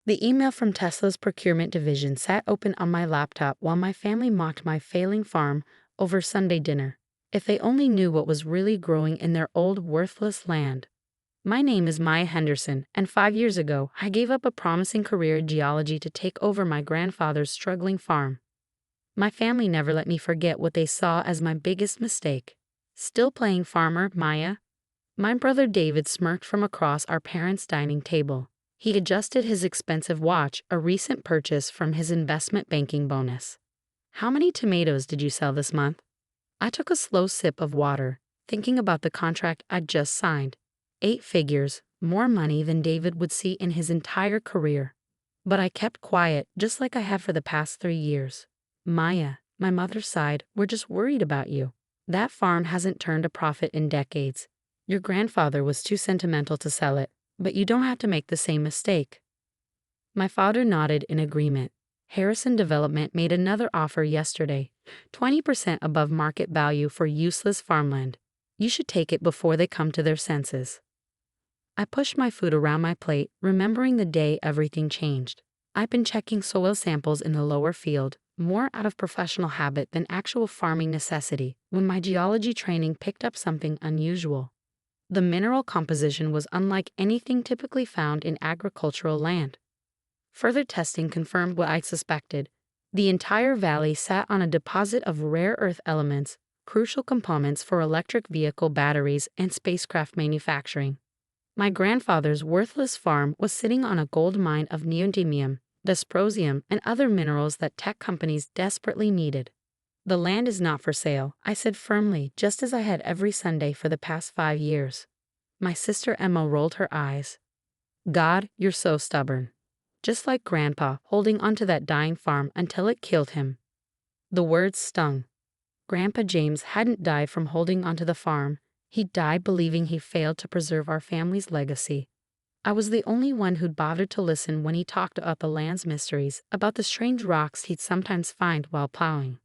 The email from Tesla's procurement division sat open on my laptop while my family mocked my failing farm over Sunday dinner. If they only knew what was really growing in their old, worthless land. My name is Maya Henderson, and 5 years ago, I gave up a promising career in geology to take over my grandfather's struggling farm. My family never let me forget what they saw as my biggest mistake. Still playing farmer, Maya? My brother David smirked from across our parents' dining table. He adjusted his expensive watch, a recent purchase from his investment banking bonus. How many tomatoes did you sell this month? I took a slow sip of water, thinking about the contract I'd just signed. 8 figures, more money than David would see in his entire career. But I kept quiet, just like I have for the past 3 years. Maya, my mother sighed, we're just worried about you. That farm hasn't turned a profit in decades. Your grandfather was too sentimental to sell it, but you don't have to make the same mistake. My father nodded in agreement. Harrison Development made another offer yesterday, 20% above market value for useless farmland. You should take it before they come to their senses. I pushed my food around my plate, remembering the day everything changed. I've been checking soil samples in the lower field, more out of professional habit than actual farming necessity, when my geology training picked up something unusual. The mineral composition was unlike anything typically found in agricultural land. Further testing confirmed what I suspected. The entire valley sat on a deposit of rare earth elements, crucial components for electric vehicle batteries and spacecraft manufacturing. My grandfather's worthless farm was sitting on a gold mine of neodymium, dysprosium, and other minerals that tech companies desperately needed. The land is not for sale, I said firmly, just as I had every Sunday for the past 5 years. My sister Emma rolled her eyes. God, you're so stubborn. Just like Grandpa holding onto that dying farm until it killed him. The words stung. Grandpa James hadn't died from holding onto the farm. He died believing he failed to preserve our family's legacy. I was the only one who'd bothered to listen when he talked about the land's mysteries, about the strange rocks he'd sometimes find while plowing.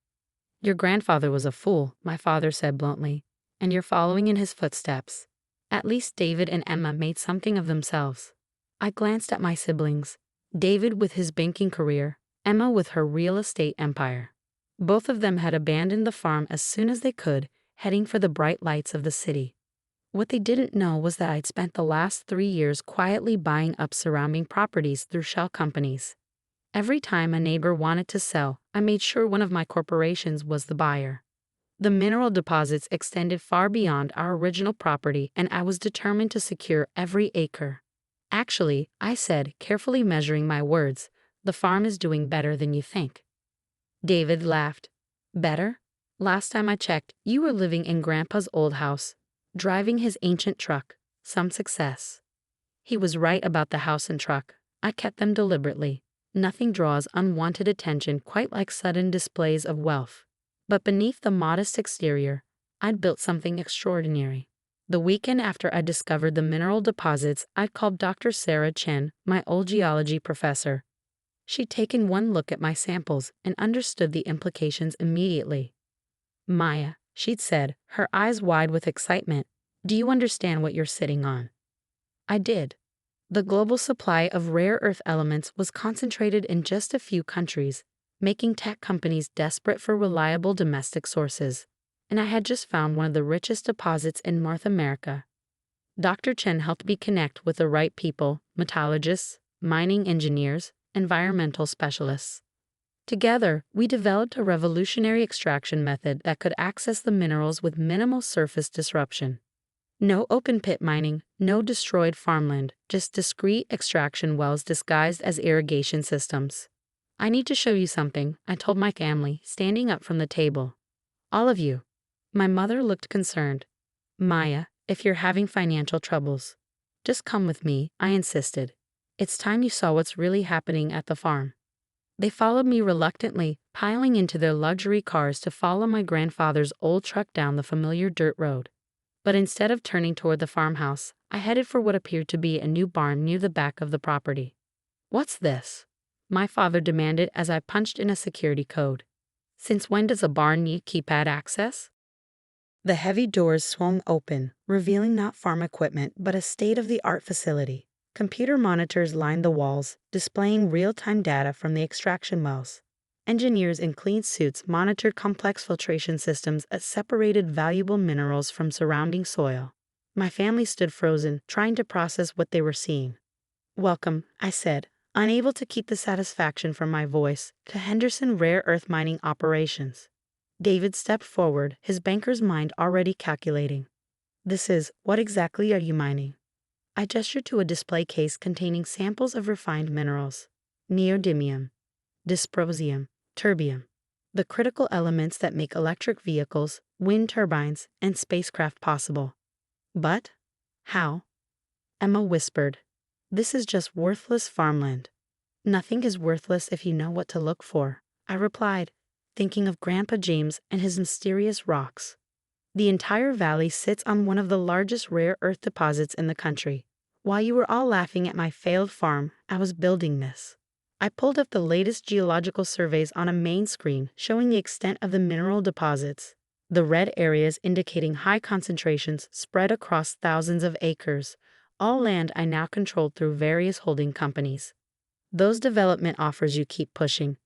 Your grandfather was a fool, my father said bluntly, and you're following in his footsteps. At least David and Emma made something of themselves. I glanced at my siblings. David with his banking career, Emma with her real estate empire. Both of them had abandoned the farm as soon as they could, heading for the bright lights of the city. What they didn't know was that I'd spent the last 3 years quietly buying up surrounding properties through shell companies. Every time a neighbor wanted to sell, I made sure one of my corporations was the buyer. The mineral deposits extended far beyond our original property, and I was determined to secure every acre. Actually, I said, carefully measuring my words, the farm is doing better than you think. David laughed. Better? Last time I checked, you were living in Grandpa's old house, driving his ancient truck. Some success. He was right about the house and truck. I kept them deliberately. Nothing draws unwanted attention quite like sudden displays of wealth. But beneath the modest exterior, I'd built something extraordinary. The weekend after I discovered the mineral deposits, I'd called Dr. Sarah Chen, my old geology professor. She'd taken one look at my samples and understood the implications immediately. Maya, she'd said, her eyes wide with excitement, do you understand what you're sitting on? I did. The global supply of rare earth elements was concentrated in just a few countries, making tech companies desperate for reliable domestic sources. And I had just found one of the richest deposits in North America. Dr. Chen helped me connect with the right people, metallurgists, mining engineers, environmental specialists. Together, we developed a revolutionary extraction method that could access the minerals with minimal surface disruption. No open-pit mining, no destroyed farmland, just discrete extraction wells disguised as irrigation systems. I need to show you something, I told my family, standing up from the table. All of you. My mother looked concerned. Maya, if you're having financial troubles, just come with me, I insisted. It's time you saw what's really happening at the farm. They followed me reluctantly, piling into their luxury cars to follow my grandfather's old truck down the familiar dirt road. But instead of turning toward the farmhouse, I headed for what appeared to be a new barn near the back of the property. What's this? My father demanded as I punched in a security code. Since when does a barn need keypad access? The heavy doors swung open, revealing not farm equipment but a state-of-the-art facility. Computer monitors lined the walls, displaying real-time data from the extraction wells. Engineers in clean suits monitored complex filtration systems that separated valuable minerals from surrounding soil. My family stood frozen, trying to process what they were seeing. "Welcome," I said, unable to keep the satisfaction from my voice, "to Henderson Rare Earth Mining Operations." David stepped forward, his banker's mind already calculating. What exactly are you mining?" I gestured to a display case containing samples of refined minerals: neodymium, dysprosium, terbium, the critical elements that make electric vehicles, wind turbines, and spacecraft possible. "But how?" Emma whispered. "This is just worthless farmland." "Nothing is worthless if you know what to look for," I replied, thinking of Grandpa James and his mysterious rocks. "The entire valley sits on one of the largest rare earth deposits in the country. While you were all laughing at my failed farm, I was building this." I pulled up the latest geological surveys on a main screen showing the extent of the mineral deposits, the red areas indicating high concentrations spread across thousands of acres, all land I now controlled through various holding companies. "Those development offers you keep pushing."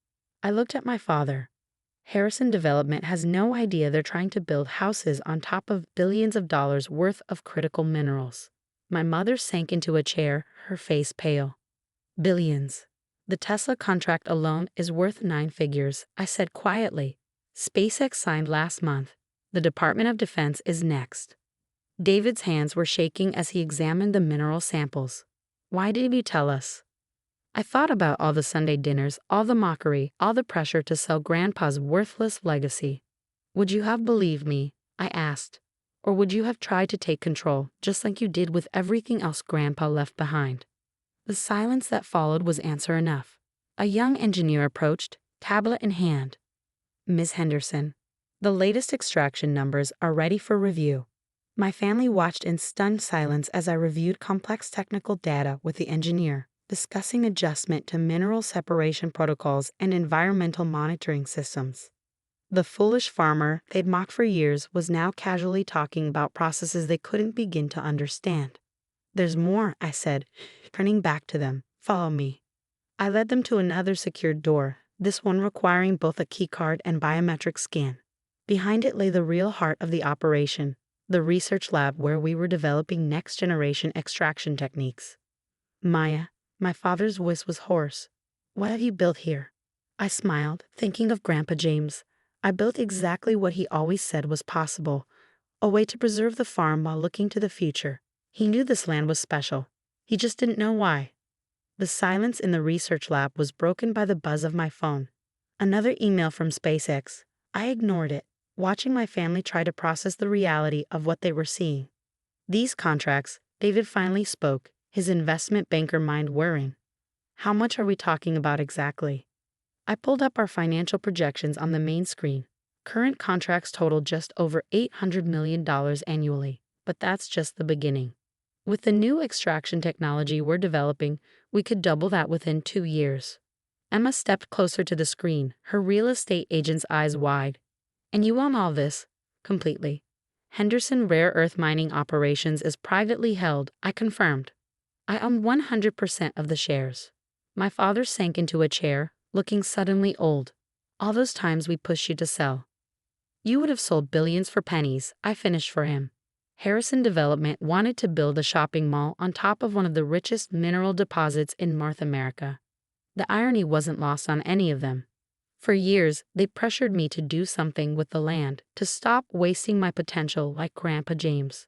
I looked at my father. "Harrison Development has no idea they're trying to build houses on top of billions of dollars worth of critical minerals." My mother sank into a chair, her face pale. "Billions. The Tesla contract alone is worth 9 figures," I said quietly. "SpaceX signed last month. The Department of Defense is next." David's hands were shaking as he examined the mineral samples. "Why did you tell us?" "I thought about all the Sunday dinners, all the mockery, all the pressure to sell Grandpa's worthless legacy." "Would you have believed me?" I asked. "Or would you have tried to take control, just like you did with everything else Grandpa left behind?" The silence that followed was answer enough. A young engineer approached, tablet in hand. "Ms. Henderson, the latest extraction numbers are ready for review." My family watched in stunned silence as I reviewed complex technical data with the engineer, discussing adjustment to mineral separation protocols and environmental monitoring systems. The foolish farmer they'd mocked for years was now casually talking about processes they couldn't begin to understand. "There's more," I said, turning back to them. "Follow me." I led them to another secured door, this one requiring both a keycard and biometric scan. Behind it lay the real heart of the operation, the research lab where we were developing next-generation extraction techniques. "Maya," my father's voice was hoarse, "what have you built here?" I smiled, thinking of Grandpa James. I built exactly what he always said was possible, a way to preserve the farm while looking to the future. He knew this land was special. He just didn't know why. The silence in the research lab was broken by the buzz of my phone. Another email from SpaceX. I ignored it, watching my family try to process the reality of what they were seeing. "These contracts," David finally spoke, his investment banker mind whirring. "How much are we talking about exactly?" I pulled up our financial projections on the main screen. Current contracts total just over $800 million annually, but that's just the beginning. With the new extraction technology we're developing, we could double that within 2 years. Emma stepped closer to the screen, her real estate agent's eyes wide. "And you own all this?" "Completely." "Henderson Rare Earth Mining Operations is privately held," I confirmed. "I own 100% of the shares." My father sank into a chair, looking suddenly old. "All those times we pushed you to sell. You would have sold billions for pennies," I finished for him. Harrison Development wanted to build a shopping mall on top of one of the richest mineral deposits in North America. The irony wasn't lost on any of them. For years, they pressured me to do something with the land, to stop wasting my potential like Grandpa James.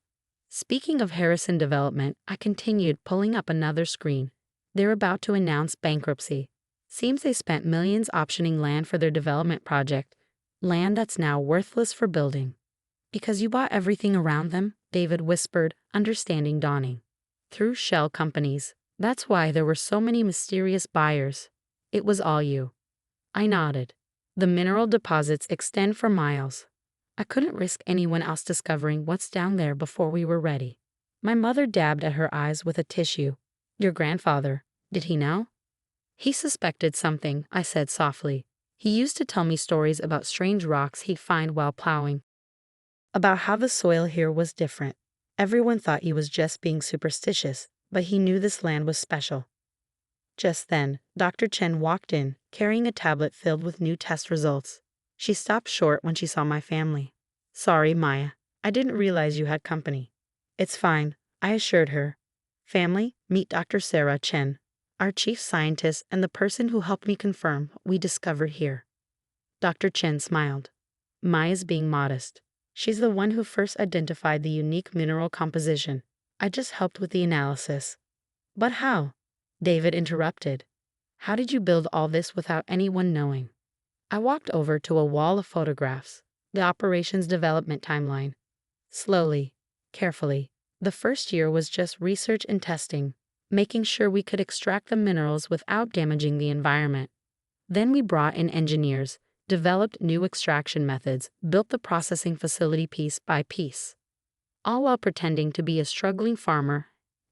Speaking of Harrison Development, I continued, pulling up another screen. They're about to announce bankruptcy. Seems they spent millions optioning land for their development project, land that's now worthless for building. "Because you bought everything around them," David whispered, understanding dawning. "Through shell companies. That's why there were so many mysterious buyers. It was all you." I nodded. "The mineral deposits extend for miles. I couldn't risk anyone else discovering what's down there before we were ready." My mother dabbed at her eyes with a tissue. "Your grandfather, did he know?" "He suspected something," I said softly. "He used to tell me stories about strange rocks he'd find while plowing, about how the soil here was different. Everyone thought he was just being superstitious, but he knew this land was special. Just then, Dr. Chen walked in, carrying a tablet filled with new test results. She stopped short when she saw my family. "Sorry, Maya. I didn't realize you had company." "It's fine," I assured her. "Family, meet Dr. Sarah Chen, our chief scientist and the person who helped me confirm what we discovered here." Dr. Chen smiled. Maya's being modest. She's the one who first identified the unique mineral composition. I just helped with the analysis. "But how?" David interrupted. "How did you build all this without anyone knowing?" I walked over to a wall of photographs, the operations development timeline. Slowly, carefully. The first year was just research and testing, making sure we could extract the minerals without damaging the environment. Then we brought in engineers, developed new extraction methods, built the processing facility piece by piece. All while pretending to be a struggling farmer,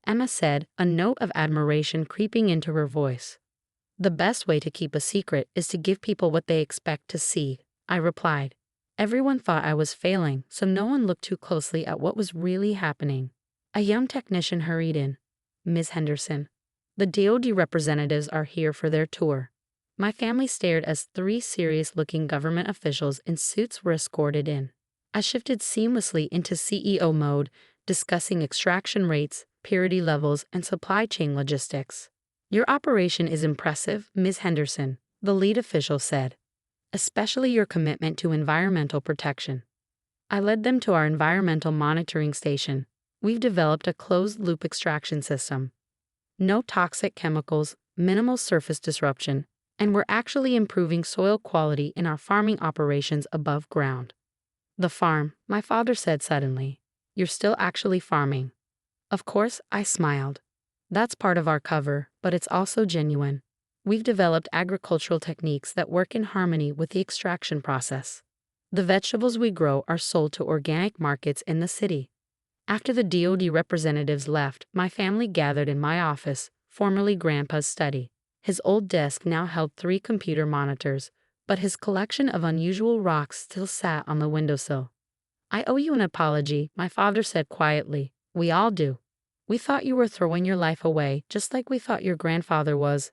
Emma said, a note of admiration creeping into her voice. "The best way to keep a secret is to give people what they expect to see," I replied. Everyone thought I was failing, so no one looked too closely at what was really happening. A young technician hurried in. "Ms. Henderson, the DoD representatives are here for their tour." My family stared as three serious-looking government officials in suits were escorted in. I shifted seamlessly into CEO mode, discussing extraction rates, purity levels, and supply chain logistics. "Your operation is impressive, Ms. Henderson," the lead official said, "especially your commitment to environmental protection." I led them to our environmental monitoring station. We've developed a closed-loop extraction system. No toxic chemicals, minimal surface disruption, and we're actually improving soil quality in our farming operations above ground. "The farm," my father said suddenly. "You're still actually farming?" Of course, I smiled. "That's part of our cover, but it's also genuine. We've developed agricultural techniques that work in harmony with the extraction process. The vegetables we grow are sold to organic markets in the city." After the DoD representatives left, my family gathered in my office, formerly Grandpa's study. His old desk now held 3 computer monitors, but his collection of unusual rocks still sat on the windowsill. "I owe you an apology," my father said quietly. "We all do. We thought you were throwing your life away, just like we thought your grandfather was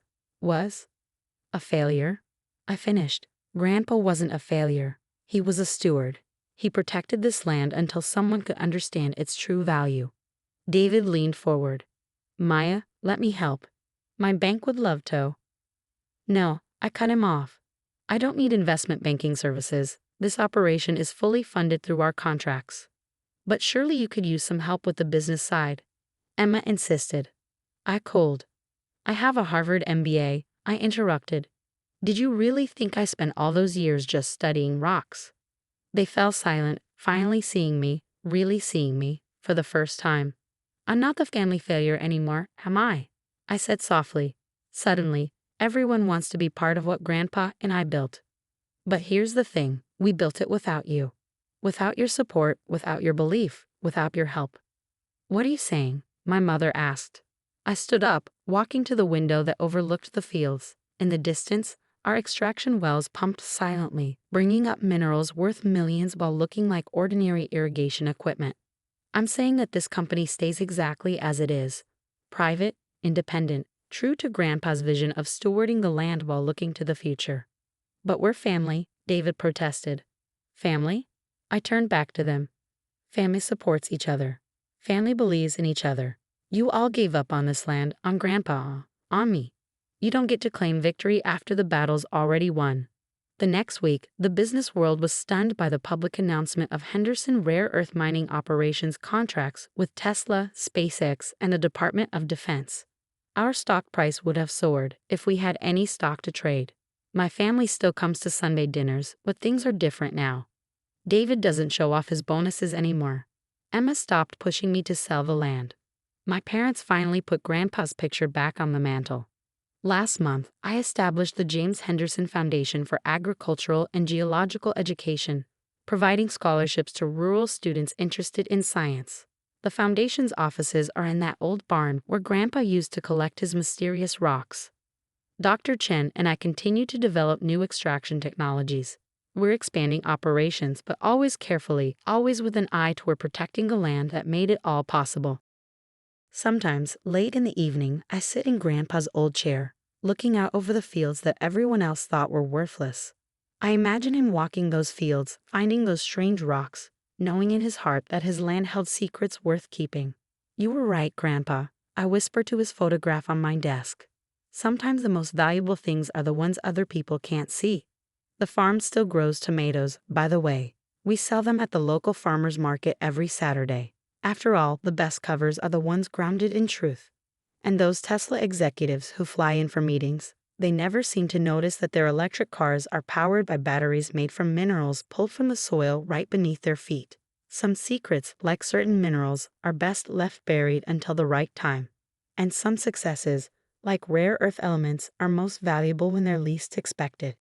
a failure." I finished. Grandpa wasn't a failure. He was a steward. He protected this land until someone could understand its true value. David leaned forward. "Maya, let me help. My bank would love to." "No," I cut him off. "I don't need investment banking services. This operation is fully funded through our contracts." "But surely you could use some help with the business side," Emma insisted. I cooled. "I have a Harvard MBA, I interrupted. "Did you really think I spent all those years just studying rocks?" They fell silent, finally seeing me, really seeing me, for the first time. "I'm not the family failure anymore, am I?" I said softly. Suddenly, everyone wants to be part of what Grandpa and I built. But here's the thing, we built it without you. Without your support, without your belief, without your help. "What are you saying?" my mother asked. I stood up, walking to the window that overlooked the fields. In the distance, our extraction wells pumped silently, bringing up minerals worth millions while looking like ordinary irrigation equipment. "I'm saying that this company stays exactly as it is. Private, independent, true to Grandpa's vision of stewarding the land while looking to the future." "But we're family," David protested. "Family?" I turned back to them. "Family supports each other. Family believes in each other. You all gave up on this land, on Grandpa, on me. You don't get to claim victory after the battle's already won." The next week, the business world was stunned by the public announcement of Henderson rare earth mining operations contracts with Tesla, SpaceX, and the Department of Defense. Our stock price would have soared if we had any stock to trade. My family still comes to Sunday dinners, but things are different now. David doesn't show off his bonuses anymore. Emma stopped pushing me to sell the land. My parents finally put Grandpa's picture back on the mantle. Last month, I established the James Henderson Foundation for Agricultural and Geological Education, providing scholarships to rural students interested in science. The foundation's offices are in that old barn where Grandpa used to collect his mysterious rocks. Dr. Chen and I continue to develop new extraction technologies. We're expanding operations, but always carefully, always with an eye toward protecting the land that made it all possible. Sometimes, late in the evening, I sit in Grandpa's old chair, looking out over the fields that everyone else thought were worthless. I imagine him walking those fields, finding those strange rocks, knowing in his heart that his land held secrets worth keeping. You were right, Grandpa, I whisper to his photograph on my desk. Sometimes the most valuable things are the ones other people can't see. The farm still grows tomatoes, by the way. We sell them at the local farmers market every Saturday. After all, the best covers are the ones grounded in truth. And those Tesla executives who fly in for meetings, they never seem to notice that their electric cars are powered by batteries made from minerals pulled from the soil right beneath their feet. Some secrets, like certain minerals, are best left buried until the right time. And some successes, like rare earth elements, are most valuable when they're least expected.